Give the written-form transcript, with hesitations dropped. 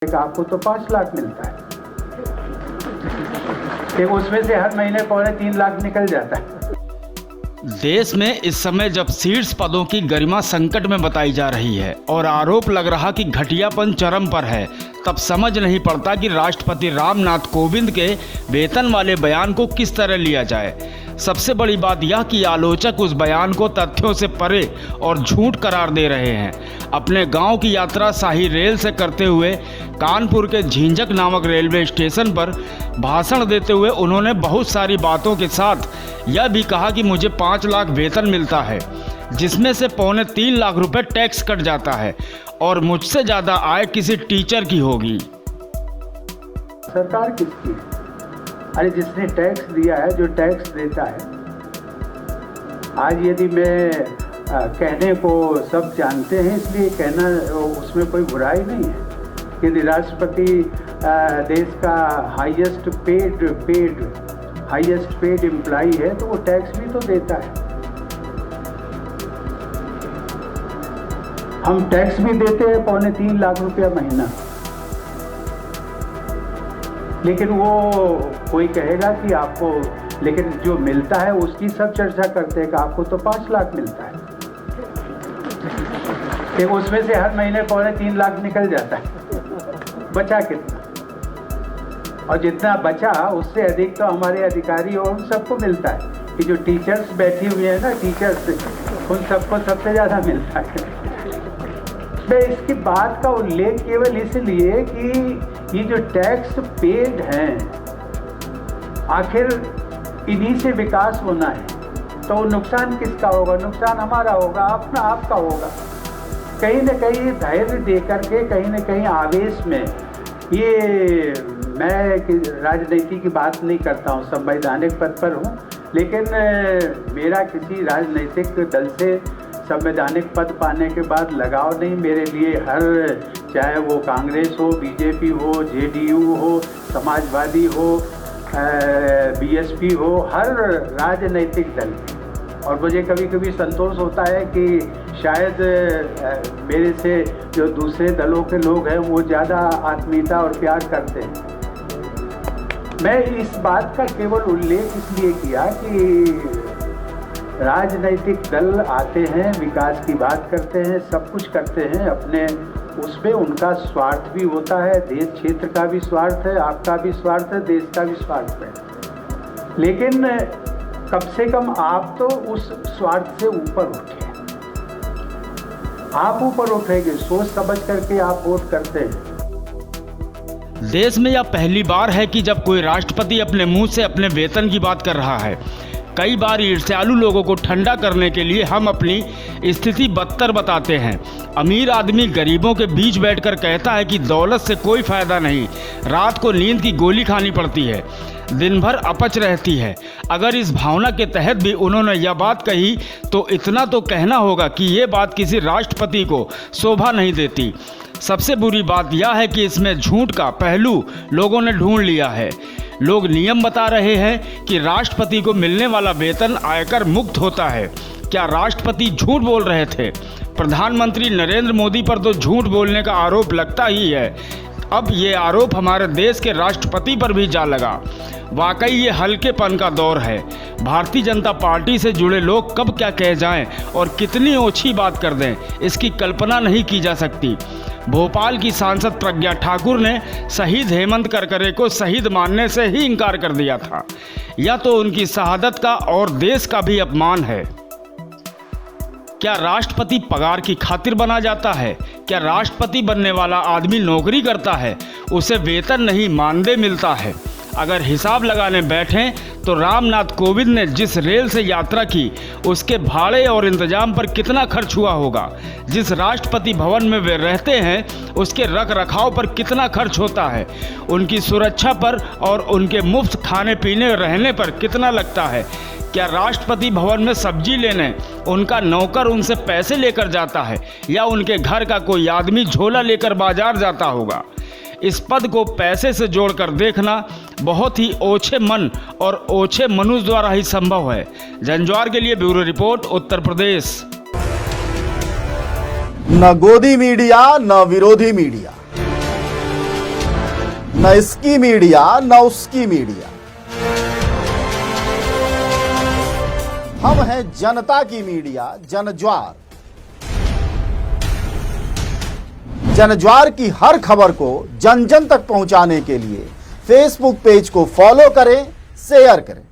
आपको तो 5 लाख मिलता है, कि उसमें से हर महीने 2.25 लाख निकल जाता है। देश में इस समय जब शीर्ष पदों की गरिमा संकट में बताई जा रही है और आरोप लग रहा कि घटियापन चरम पर है, तब समझ नहीं पड़ता कि राष्ट्रपति रामनाथ कोविंद के वेतन वाले बयान को किस तरह लिया जाए। सबसे बड़ी बात यह कि आलोचक उस बयान को तथ्यों से परे और झूठ करार दे रहे हैं। अपने गांव की यात्रा शाही रेल से करते हुए कानपुर के झिंझक नामक रेलवे स्टेशन पर भाषण देते हुए उन्होंने बहुत सारी बातों के साथ यह भी कहा कि मुझे 5 लाख वेतन मिलता है, जिसमें से 2.25 लाख रुपए टैक्स कट जाता है और मुझसे ज़्यादा आय किसी टीचर की होगी। सरकार किसकी? अरे जिसने टैक्स दिया है, जो टैक्स देता है। आज यदि मैं कहने को सब जानते हैं इसलिए कहना, उसमें कोई बुराई नहीं है। यदि राष्ट्रपति देश का हाईएस्ट पेड एम्प्लॉई है तो वो टैक्स भी तो देता है। हम टैक्स भी देते हैं 2.25 लाख रुपया महीना, लेकिन वो कोई कहेगा कि आपको, लेकिन जो मिलता है उसकी सब चर्चा करते हैं कि आपको तो 5 लाख मिलता है, कि उसमें से हर महीने 2.25 लाख निकल जाता है। बचा कितना? और जितना बचा उससे अधिक तो हमारे अधिकारी और उन सबको मिलता है कि जो टीचर्स बैठी हुई है ना, टीचर्स, उन सबको सबसे ज़्यादा मिलता है। मैं इसकी बात का उल्लेख केवल इसलिए कि ये जो टैक्स पेड हैं, आखिर इन्हीं से विकास होना है, तो नुकसान किसका होगा? नुकसान हमारा होगा, अपना आपका होगा। कहीं न कहीं धैर्य दे करके, कहीं न कहीं आवेश में, ये मैं राजनीति की बात नहीं करता हूँ, संवैधानिक पद पर हूँ, लेकिन मेरा किसी राजनीतिक दल से संवैधानिक पद पाने के बाद लगाव नहीं। मेरे लिए हर, चाहे वो कांग्रेस हो, बीजेपी हो, जेडीयू हो, समाजवादी हो, बीएसपी हो, हर राजनीतिक दल। और मुझे कभी कभी संतोष होता है कि शायद मेरे से जो दूसरे दलों के लोग हैं वो ज़्यादा आत्मीयता और प्यार करते हैं। मैं इस बात का केवल उल्लेख इसलिए किया कि राजनीतिक दल आते हैं, विकास की बात करते हैं, सब कुछ करते हैं, अपने उसमें उनका स्वार्थ भी होता है, देश क्षेत्र का भी स्वार्थ है, आपका भी स्वार्थ है, देश का भी स्वार्थ है। लेकिन कम से कम आप तो उस स्वार्थ से ऊपर उठे। आप ऊपर उठेंगे, सोच समझ करके आप वोट करते हैं। देश में यह पहली बार है कि जब कोई राष्ट्रपति अपने मुंह से अपने वेतन की बात कर रहा है। कई बार ईर्ष्यालु लोगों को ठंडा करने के लिए हम अपनी स्थिति बदतर बताते हैं। अमीर आदमी गरीबों के बीच बैठकर कहता है कि दौलत से कोई फायदा नहीं, रात को नींद की गोली खानी पड़ती है, दिन भर अपच रहती है। अगर इस भावना के तहत भी उन्होंने यह बात कही तो इतना तो कहना होगा कि ये बात किसी राष्ट्रपति को शोभा नहीं देती। सबसे बुरी बात यह है कि इसमें झूठ का पहलू लोगों ने ढूंढ लिया है। लोग नियम बता रहे हैं कि राष्ट्रपति को मिलने वाला वेतन आयकर मुक्त होता है। क्या राष्ट्रपति झूठ बोल रहे थे? प्रधानमंत्री नरेंद्र मोदी पर तो झूठ बोलने का आरोप लगता ही है। अब ये आरोप हमारे देश के राष्ट्रपति पर भी जा लगा। वाकई ये हल्केपन का दौर है। भारतीय जनता पार्टी से जुड़े लोग कब क्या कह जाएं और कितनी ओछी बात कर दें, इसकी कल्पना नहीं की जा सकती। भोपाल की सांसद प्रज्ञा ठाकुर ने शहीद हेमंत करकरे को शहीद मानने से ही इनकार कर दिया था। यह तो उनकी शहादत का और देश का भी अपमान है। क्या राष्ट्रपति पगार की खातिर बना जाता है? क्या राष्ट्रपति बनने वाला आदमी नौकरी करता है, उसे वेतन नहीं मानदेय मिलता है? अगर हिसाब लगाने बैठें तो रामनाथ कोविंद ने जिस रेल से यात्रा की उसके भाड़े और इंतजाम पर कितना खर्च हुआ होगा, जिस राष्ट्रपति भवन में वे रहते हैं उसके रख रखाव पर कितना खर्च होता है, उनकी सुरक्षा पर और उनके मुफ्त खाने पीने रहने पर कितना लगता है। क्या राष्ट्रपति भवन में सब्जी लेने उनका नौकर उनसे पैसे लेकर जाता है या उनके घर का कोई आदमी झोला लेकर बाजार जाता होगा? इस पद को पैसे से जोड़कर देखना बहुत ही ओछे मन और ओछे मनुष्य द्वारा ही संभव है। जंजवार के लिए ब्यूरो रिपोर्ट, उत्तर प्रदेश। न गोदी मीडिया न विरोधी मीडिया, न इसकी मीडिया न उसकी मीडिया। हम हैं जनता की मीडिया, जनज्वार। जनज्वार की हर खबर को जन जन तक पहुंचाने के लिए फेसबुक पेज को फॉलो करें, शेयर करें।